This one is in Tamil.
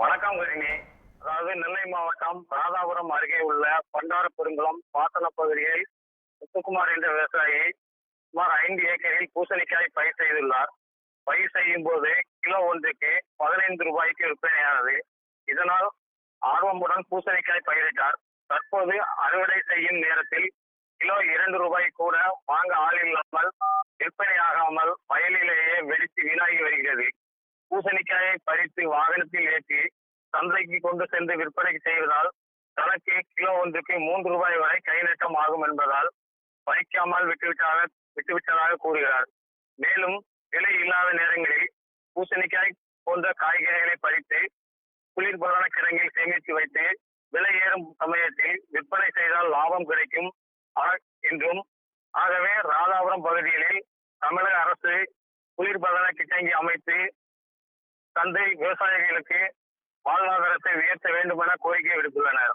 வணக்கம் கரிணி. அதாவது நெல்லை மாவட்டம் ராதாபுரம் அருகே உள்ள பண்டாரப்பெருங்குளம் பாசன பகுதியில் முத்துக்குமார் என்ற விவசாயி சுமார் 5 ஏக்கரில் பூசணிக்காய் பயிர் செய்துள்ளார். பயிர் செய்யும் போது கிலோ ஒன்றுக்கு 15 ரூபாய்க்கு விற்பனையானது. இதனால் ஆர்வமுடன் பூசணிக்காய் பயிரிட்டார். தற்போது அறுவடை செய்யும் நேரத்தில் கிலோ 2 ரூபாய் கூட வாங்க ஆள் இல்லாமல் விற்பனையாகாமல் வயலிலேயே வெடித்து வீணாகி வருகிறது. பூசணிக்காயை பறித்து வாகனத்தில் ஏற்றி சந்தைக்கு கொண்டு சென்று விற்பனை செய்வதால் தனக்கு கிலோ ஒன்றுக்கு 3 ரூபாய் வரை கை நட்டம் ஆகும் என்பதால் பறிக்காமல் விட்டுவிட்டதாக கூறுகிறார். மேலும் விலை இல்லாத நேரங்களில் பூசணிக்காய் போன்ற காய்கறிகளை பறித்து குளிர்பதன கிடங்கில் சேமித்து வைத்து விலை ஏறும் சமயத்தில் விற்பனை செய்தால் லாபம் கிடைக்கும் என்றும், ஆகவே ராதாபுரம் பகுதிகளில் தமிழக அரசு குளிர்பதன கிடங்கி அமைத்து சந்தை விவசாயிகளுக்கு வாழ்வாதாரத்தை உயர்த்த வேண்டும் என கோரிக்கை விடுத்துள்ளனர்.